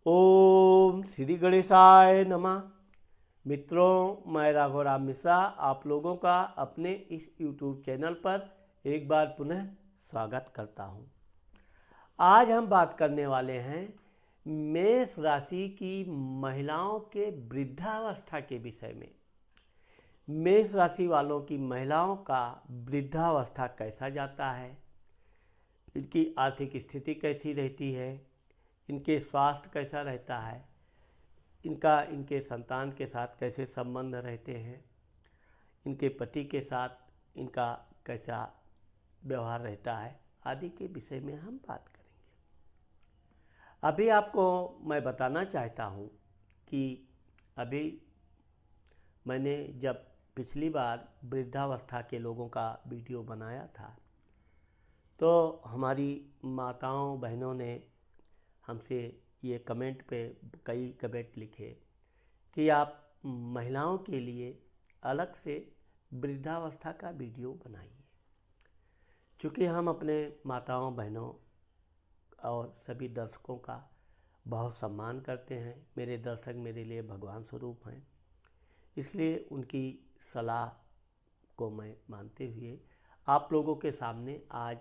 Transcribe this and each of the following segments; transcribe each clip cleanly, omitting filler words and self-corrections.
ओम श्री गणेशाय नमः। मित्रों, मैं राघव राम मिश्रा आप लोगों का अपने इस YouTube चैनल पर एक बार पुनः स्वागत करता हूं। आज हम बात करने वाले हैं मेष राशि की महिलाओं के वृद्धावस्था के विषय में। मेष राशि वालों की महिलाओं का वृद्धावस्था कैसा जाता है, इनकी आर्थिक स्थिति कैसी रहती है, इनके स्वास्थ्य कैसा रहता है, इनके संतान के साथ कैसे संबंध रहते हैं, इनके पति के साथ इनका कैसा व्यवहार रहता है आदि के विषय में हम बात करेंगे। अभी आपको मैं बताना चाहता हूँ कि अभी मैंने जब पिछली बार वृद्धावस्था के लोगों का वीडियो बनाया था तो हमारी माताओं बहनों ने हमसे ये कमेंट पे कई कमेंट लिखे कि आप महिलाओं के लिए अलग से वृद्धावस्था का वीडियो बनाइए। चूँकि हम अपने माताओं बहनों और सभी दर्शकों का बहुत सम्मान करते हैं, मेरे दर्शक मेरे लिए भगवान स्वरूप हैं, इसलिए उनकी सलाह को मैं मानते हुए आप लोगों के सामने आज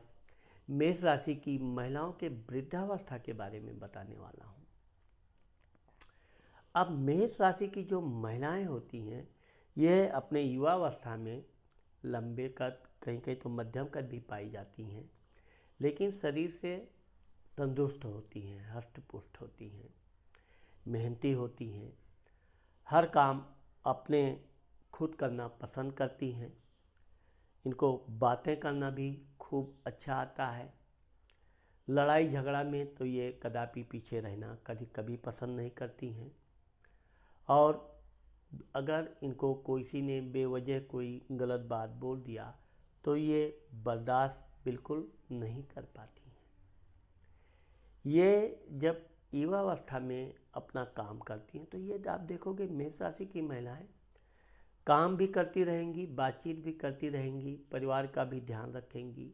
मेष राशि की महिलाओं के वृद्धावस्था के बारे में बताने वाला हूँ। अब मेष राशि की जो महिलाएं होती हैं यह अपने युवावस्था में लंबे कद, कहीं कहीं तो मध्यम कद भी पाई जाती हैं, लेकिन शरीर से तंदुरुस्त होती हैं, हष्ट पुष्ट होती हैं, मेहनती होती हैं, हर काम अपने खुद करना पसंद करती हैं, इनको बातें करना भी खूब अच्छा आता है। लड़ाई झगड़ा में तो ये कदापि पीछे रहना कभी पसंद नहीं करती हैं, और अगर इनको किसी ने बेवजह कोई गलत बात बोल दिया तो ये बर्दाश्त बिल्कुल नहीं कर पाती हैं। ये जब युवावस्था में अपना काम करती हैं तो ये आप देखोगे मेष राशि की महिलाएं काम भी करती रहेंगी, बातचीत भी करती रहेंगी, परिवार का भी ध्यान रखेंगी,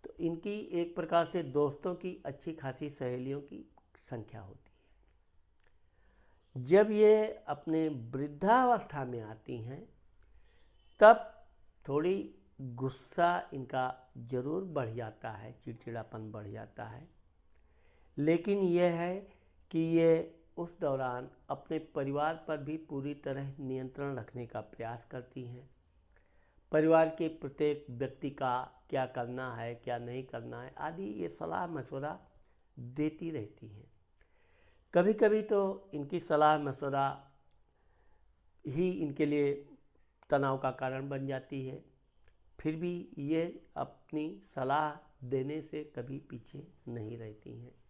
तो इनकी एक प्रकार से दोस्तों की अच्छी खासी सहेलियों की संख्या होती है। जब ये अपने वृद्धावस्था में आती हैं तब थोड़ी गुस्सा इनका ज़रूर बढ़ जाता है, चिड़चिड़ापन बढ़ जाता है, लेकिन यह है कि ये उस दौरान अपने परिवार पर भी पूरी तरह नियंत्रण रखने का प्रयास करती हैं। परिवार के प्रत्येक व्यक्ति का क्या करना है, क्या नहीं करना है आदि ये सलाह मशवरा देती रहती हैं। कभी कभी तो इनकी सलाह मशवरा ही इनके लिए तनाव का कारण बन जाती है, फिर भी ये अपनी सलाह देने से कभी पीछे नहीं रहती हैं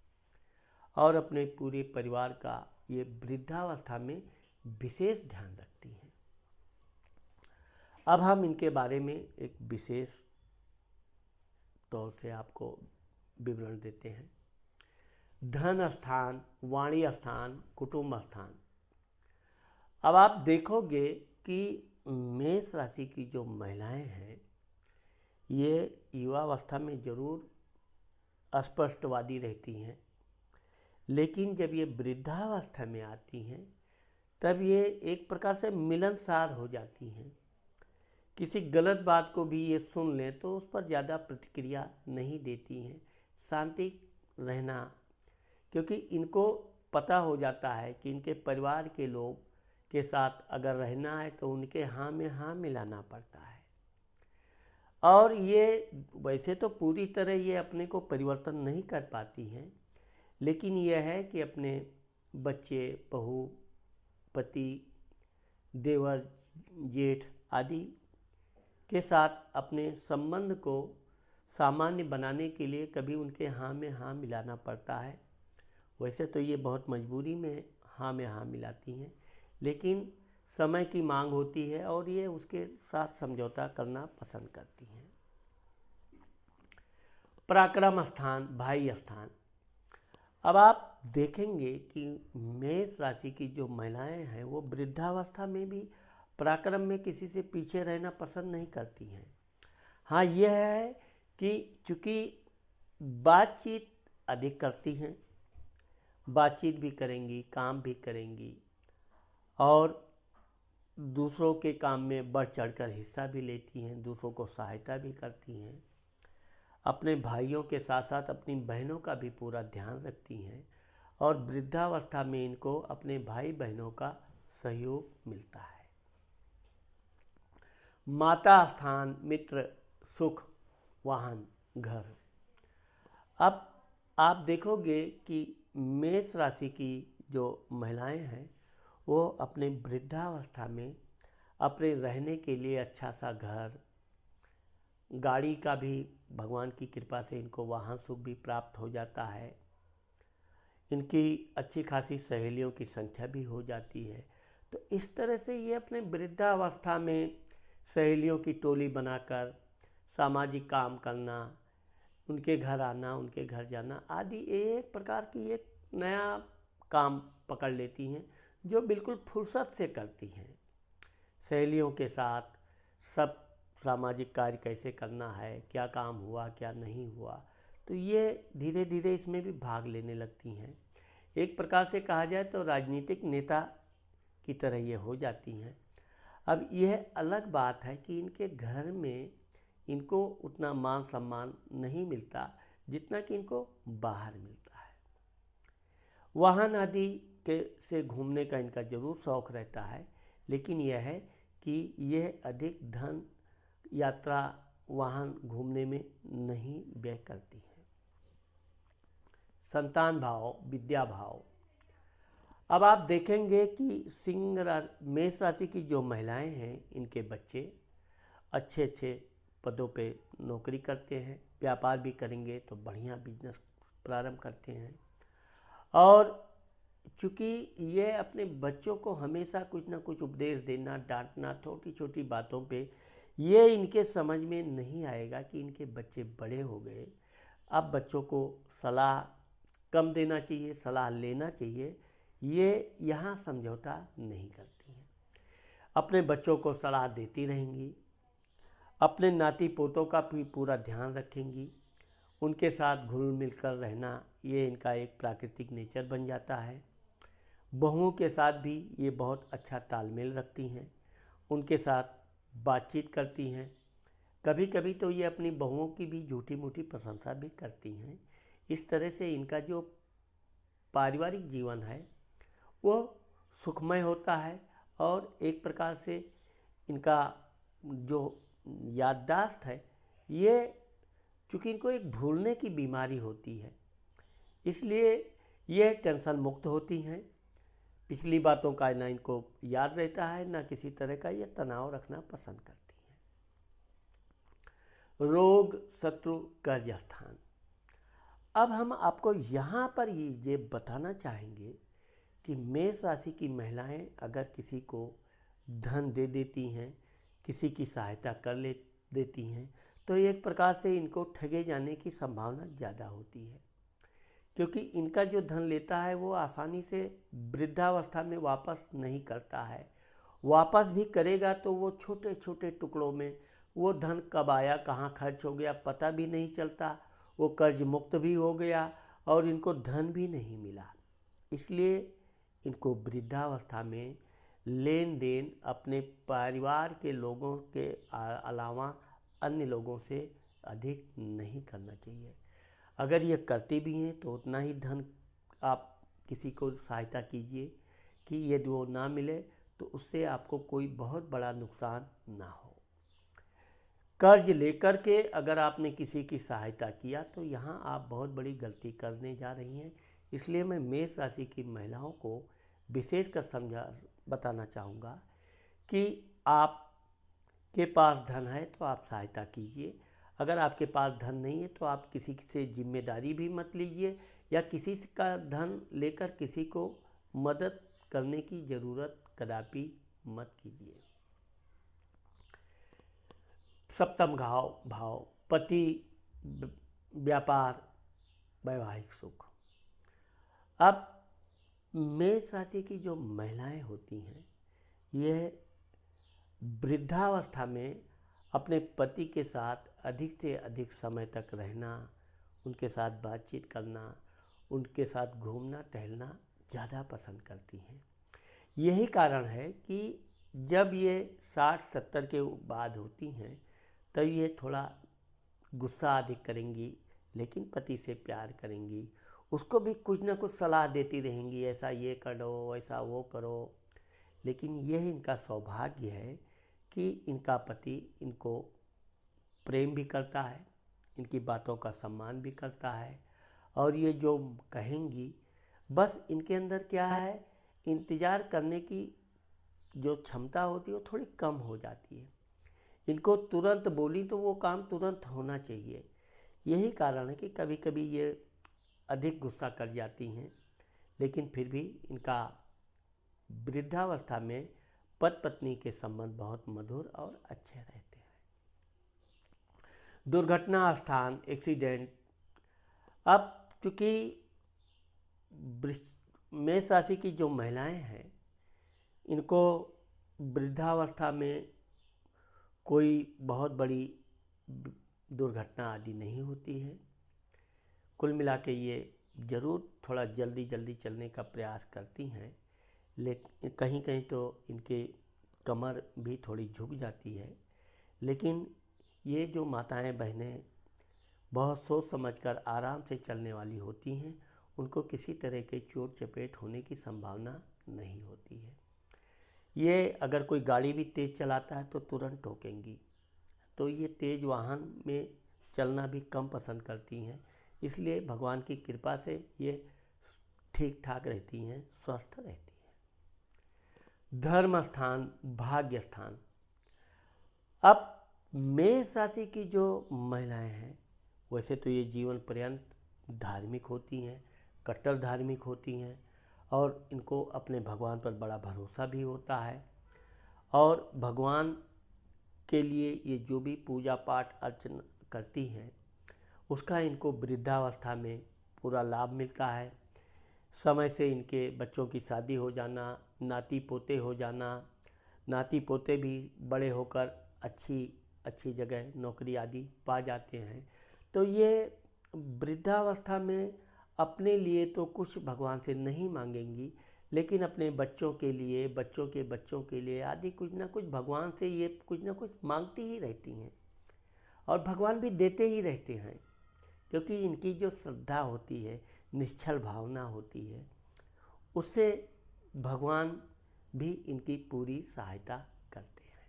और अपने पूरे परिवार का ये वृद्धावस्था में विशेष ध्यान रखती हैं। अब हम इनके बारे में एक विशेष तौर से आपको विवरण देते हैं। धन स्थान, वाणी स्थान, कुटुंब स्थान। अब आप देखोगे कि मेष राशि की जो महिलाएं हैं ये युवावस्था में ज़रूर अस्पष्टवादी रहती हैं, लेकिन जब ये वृद्धावस्था में आती हैं तब ये एक प्रकार से मिलनसार हो जाती हैं। किसी गलत बात को भी ये सुन लें तो उस पर ज़्यादा प्रतिक्रिया नहीं देती हैं, शांति रहना, क्योंकि इनको पता हो जाता है कि इनके परिवार के लोग के साथ अगर रहना है तो उनके हाँ में हाँ मिलाना पड़ता है। और ये वैसे तो पूरी तरह ये अपने को परिवर्तन नहीं कर पाती हैं, लेकिन यह है कि अपने बच्चे, बहू, पति, देवर, जेठ आदि के साथ अपने संबंध को सामान्य बनाने के लिए कभी उनके हाँ में हाँ मिलाना पड़ता है। वैसे तो ये बहुत मजबूरी में हाँ में हाँ मिलाती हैं, लेकिन समय की मांग होती है और ये उसके साथ समझौता करना पसंद करती हैं। पराक्रम स्थान, भाई स्थान। अब आप देखेंगे कि मेष राशि की जो महिलाएं हैं वो वृद्धावस्था में भी पराक्रम में किसी से पीछे रहना पसंद नहीं करती हैं। हाँ, यह है कि चूँकि बातचीत अधिक करती हैं, बातचीत भी करेंगी, काम भी करेंगी और दूसरों के काम में बढ़ चढ़कर हिस्सा भी लेती हैं, दूसरों को सहायता भी करती हैं, अपने भाइयों के साथ साथ अपनी बहनों का भी पूरा ध्यान रखती हैं और वृद्धावस्था में इनको अपने भाई बहनों का सहयोग मिलता है। माता, स्थान, मित्र, सुख, वाहन, घर। अब आप देखोगे कि मेष राशि की जो महिलाएं हैं वो अपने वृद्धावस्था में अपने रहने के लिए अच्छा सा घर, गाड़ी का भी भगवान की कृपा से इनको वाहन सुख भी प्राप्त हो जाता है। इनकी अच्छी खासी सहेलियों की संख्या भी हो जाती है। तो इस तरह से ये अपने वृद्धावस्था में सहेलियों की टोली बनाकर सामाजिक काम करना, उनके घर आना, उनके घर जाना आदि एक प्रकार की एक नया काम पकड़ लेती हैं जो बिल्कुल फुर्सत से करती हैं। सहेलियों के साथ सब सामाजिक कार्य कैसे करना है, क्या काम हुआ क्या नहीं हुआ, तो ये धीरे धीरे इसमें भी भाग लेने लगती हैं। एक प्रकार से कहा जाए तो राजनीतिक नेता की तरह ये हो जाती हैं। अब यह अलग बात है कि इनके घर में इनको उतना मान सम्मान नहीं मिलता जितना कि इनको बाहर मिलता है। वाहन आदि के से घूमने का इनका जरूर शौक रहता है, लेकिन यह है कि यह अधिक धन यात्रा वाहन घूमने में नहीं व्यय करती है। संतान भाव, विद्या भाव। अब आप देखेंगे कि मेष राशि की जो महिलाएं हैं इनके बच्चे अच्छे अच्छे पदों पे नौकरी करते हैं, व्यापार भी करेंगे तो बढ़िया बिजनेस प्रारंभ करते हैं। और चूँकि ये अपने बच्चों को हमेशा कुछ ना कुछ उपदेश देना, डांटना, छोटी छोटी बातों पे ये इनके समझ में नहीं आएगा कि इनके बच्चे बड़े हो गए, अब बच्चों को सलाह कम देना चाहिए, सलाह लेना चाहिए, ये यहाँ समझौता नहीं करती हैं। अपने बच्चों को सलाह देती रहेंगी, अपने नाती पोतों का भी पूरा ध्यान रखेंगी, उनके साथ घुल मिलकर रहना ये इनका एक प्राकृतिक नेचर बन जाता है। बहुओं के साथ भी ये बहुत अच्छा तालमेल रखती हैं, उनके साथ बातचीत करती हैं। कभी कभी तो ये अपनी बहुओं की भी झूठी मूठी प्रशंसा भी करती हैं। इस तरह से इनका जो पारिवारिक जीवन है वो सुखमय होता है और एक प्रकार से इनका जो याददाश्त है ये, चूँकि इनको एक भूलने की बीमारी होती है इसलिए ये टेंशन मुक्त होती हैं। पिछली बातों का ना इनको याद रहता है, ना किसी तरह का ये तनाव रखना पसंद करती हैं। रोग, शत्रु, कर्ज स्थान। अब हम आपको यहाँ पर ये बताना चाहेंगे कि मेष राशि की महिलाएं अगर किसी को धन दे देती हैं, किसी की सहायता कर देती हैं, तो एक प्रकार से इनको ठगे जाने की संभावना ज़्यादा होती है, क्योंकि इनका जो धन लेता है वो आसानी से वृद्धावस्था में वापस नहीं करता है। वापस भी करेगा तो वो छोटे छोटे टुकड़ों में, वो धन कब आया कहाँ खर्च हो गया पता भी नहीं चलता, वो कर्ज मुक्त भी हो गया और इनको धन भी नहीं मिला। इसलिए इनको वृद्धावस्था में लेन देन अपने परिवार के लोगों के अलावा अन्य लोगों से अधिक नहीं करना चाहिए। अगर ये करते भी हैं तो उतना ही धन आप किसी को सहायता कीजिए कि यदि वो ना मिले तो उससे आपको कोई बहुत बड़ा नुकसान ना हो। कर्ज लेकर के अगर आपने किसी की सहायता किया तो यहाँ आप बहुत बड़ी गलती करने जा रही हैं। इसलिए मैं मेष राशि की महिलाओं को विशेषकर बताना चाहूँगा कि आपके पास धन है तो आप सहायता कीजिए, अगर आपके पास धन नहीं है तो आप किसी से जिम्मेदारी भी मत लीजिए या किसी का धन लेकर किसी को मदद करने की ज़रूरत कदापि मत कीजिए। सप्तम भाव, पति, व्यापार, वैवाहिक सुख। अब मेष राशि की जो महिलाएं होती हैं यह वृद्धावस्था में अपने पति के साथ अधिक से अधिक समय तक रहना, उनके साथ बातचीत करना, उनके साथ घूमना टहलना ज़्यादा पसंद करती हैं। यही कारण है कि जब ये 60-70 के बाद होती हैं तब ये थोड़ा गुस्सा अधिक करेंगी, लेकिन पति से प्यार करेंगी, उसको भी कुछ ना कुछ सलाह देती रहेंगी, ऐसा ये करो, ऐसा वो करो। लेकिन यह इनका सौभाग्य है कि इनका पति इनको प्रेम भी करता है, इनकी बातों का सम्मान भी करता है, और ये जो कहेंगी बस इनके अंदर क्या है, इंतज़ार करने की जो क्षमता होती है वो थोड़ी कम हो जाती है। इनको तुरंत बोली तो वो काम तुरंत होना चाहिए। यही कारण है कि कभी कभी ये अधिक गुस्सा कर जाती हैं, लेकिन फिर भी इनका वृद्धावस्था में पति पत्नी के संबंध बहुत मधुर और अच्छे रहते हैं। दुर्घटना स्थान, एक्सीडेंट। अब चूँकि मेष राशि की जो महिलाएं हैं, इनको वृद्धावस्था में कोई बहुत बड़ी दुर्घटना आदि नहीं होती है। कुल मिला के ये ज़रूर थोड़ा जल्दी जल्दी चलने का प्रयास करती हैं, लेकिन कहीं कहीं तो इनके कमर भी थोड़ी झुक जाती है। लेकिन ये जो माताएं बहनें बहुत सोच समझकर आराम से चलने वाली होती हैं, उनको किसी तरह के चोट चपेट होने की संभावना नहीं होती है। ये अगर कोई गाड़ी भी तेज़ चलाता है तो तुरंत ठोकेंगी, तो ये तेज़ वाहन में चलना भी कम पसंद करती हैं। इसलिए भगवान की कृपा से ये ठीक ठाक रहती हैं, स्वस्थ रहती हैं। धर्म स्थान, भाग्य स्थान। अब मेष राशि की जो महिलाएं हैं, वैसे तो ये जीवन पर्यंत धार्मिक होती हैं, कट्टर धार्मिक होती हैं, और इनको अपने भगवान पर बड़ा भरोसा भी होता है, और भगवान के लिए ये जो भी पूजा पाठ अर्चना करती हैं उसका इनको वृद्धावस्था में पूरा लाभ मिलता है। समय से इनके बच्चों की शादी हो जाना, नाती पोते हो जाना, नाती पोते भी बड़े होकर अच्छी जगह नौकरी आदि पा जाते हैं। तो ये वृद्धावस्था में अपने लिए तो कुछ भगवान से नहीं मांगेंगी, लेकिन अपने बच्चों के लिए, बच्चों के बच्चों के लिए आदि कुछ ना कुछ भगवान से ये कुछ ना कुछ मांगती ही रहती हैं, और भगवान भी देते ही रहते हैं, क्योंकि इनकी जो श्रद्धा होती है, निश्चल भावना होती है, उससे भगवान भी इनकी पूरी सहायता करते हैं।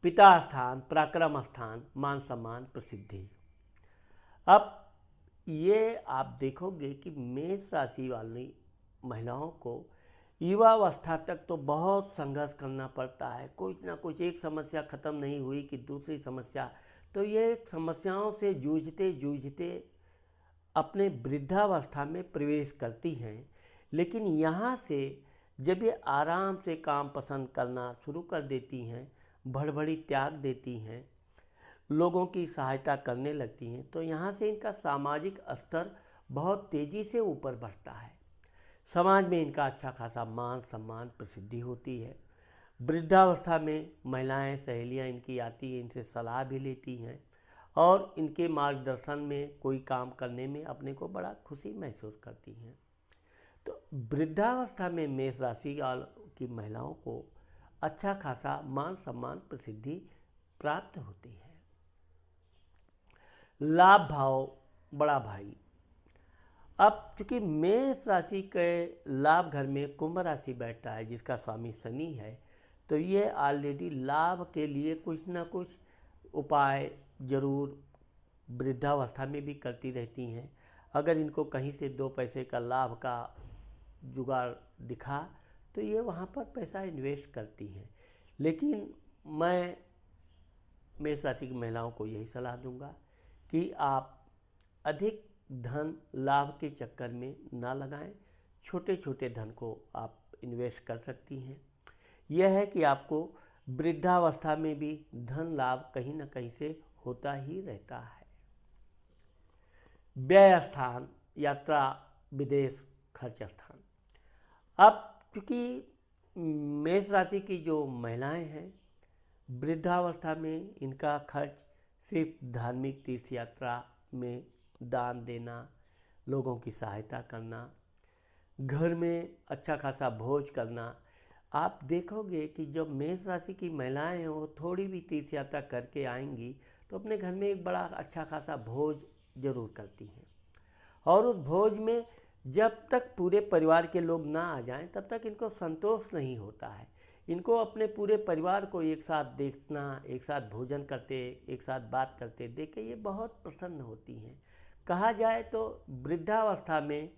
पिता स्थान, पराक्रम स्थान, मान सम्मान, प्रसिद्धि। अब ये आप देखोगे कि मेष राशि वाली महिलाओं को युवावस्था तक तो बहुत संघर्ष करना पड़ता है। कुछ ना कुछ, एक समस्या ख़त्म नहीं हुई कि दूसरी समस्या, तो ये समस्याओं से जूझते जूझते अपने वृद्धावस्था में प्रवेश करती हैं। लेकिन यहाँ से जब ये आराम से काम पसंद करना शुरू कर देती हैं, भड़बड़ी त्याग देती हैं, लोगों की सहायता करने लगती हैं, तो यहाँ से इनका सामाजिक स्तर बहुत तेज़ी से ऊपर बढ़ता है। समाज में इनका अच्छा खासा मान सम्मान, प्रसिद्धि होती है। वृद्धावस्था में महिलाएं, सहेलियां इनकी आती हैं, इनसे सलाह भी लेती हैं, और इनके मार्गदर्शन में कोई काम करने में अपने को बड़ा खुशी महसूस करती हैं। तो वृद्धावस्था में मेष राशि की महिलाओं को अच्छा खासा मान सम्मान, प्रसिद्धि प्राप्त होती है। लाभ भाव, बड़ा भाई। अब चूंकि मेष राशि के लाभ घर में कुंभ राशि बैठता है, जिसका स्वामी शनि है, तो ये ऑलरेडी लाभ के लिए कुछ ना कुछ उपाय जरूर वृद्धावस्था में भी करती रहती हैं। अगर इनको कहीं से 2 पैसे का लाभ का जुगाड़ दिखा तो ये वहाँ पर पैसा इन्वेस्ट करती हैं। लेकिन मैं मेष राशि की महिलाओं को यही सलाह दूंगा कि आप अधिक धन लाभ के चक्कर में ना लगाएं, छोटे छोटे धन को आप इन्वेस्ट कर सकती हैं। यह है कि आपको वृद्धावस्था में भी धन लाभ कहीं ना कहीं से होता ही रहता है। व्यय स्थान, यात्रा, विदेश, खर्च स्थान। अब क्योंकि मेष राशि की जो महिलाएं हैं, वृद्धावस्था में इनका खर्च सिर्फ धार्मिक तीर्थ यात्रा में दान देना, लोगों की सहायता करना, घर में अच्छा खासा भोज करना। आप देखोगे कि जब मेष राशि की महिलाएं हैं वो थोड़ी भी तीर्थ यात्रा करके आएंगी तो अपने घर में एक बड़ा अच्छा खासा भोज जरूर करती हैं। और उस भोज में जब तक पूरे परिवार के लोग ना आ जाएं तब तक इनको संतोष नहीं होता है। इनको अपने पूरे परिवार को एक साथ देखना, एक साथ भोजन करते, एक साथ बात करते देख के ये बहुत प्रसन्न होती हैं। कहा जाए तो वृद्धावस्था में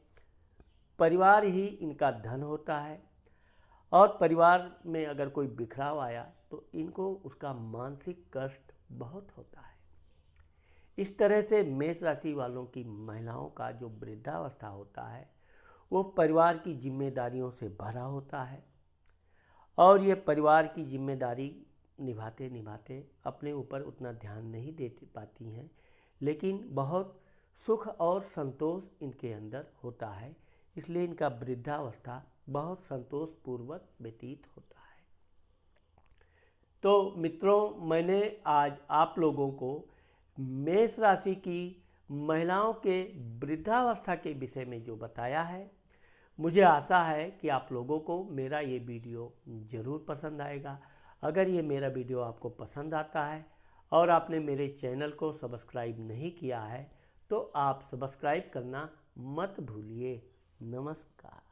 परिवार ही इनका धन होता है, और परिवार में अगर कोई बिखराव आया तो इनको उसका मानसिक कष्ट बहुत होता है। इस तरह से मेष राशि वालों की महिलाओं का जो वृद्धावस्था होता है वो परिवार की जिम्मेदारियों से भरा होता है, और ये परिवार की जिम्मेदारी निभाते निभाते अपने ऊपर उतना ध्यान नहीं दे पाती हैं, लेकिन बहुत सुख और संतोष इनके अंदर होता है। इसलिए इनका वृद्धावस्था बहुत संतोषपूर्वक व्यतीत होता है। तो मित्रों, मैंने आज आप लोगों को मेष राशि की महिलाओं के वृद्धावस्था के विषय में जो बताया है, मुझे आशा है कि आप लोगों को मेरा ये वीडियो ज़रूर पसंद आएगा। अगर ये मेरा वीडियो आपको पसंद आता है और आपने मेरे चैनल को सब्सक्राइब नहीं किया है तो आप सब्सक्राइब करना मत भूलिए। नमस्कार।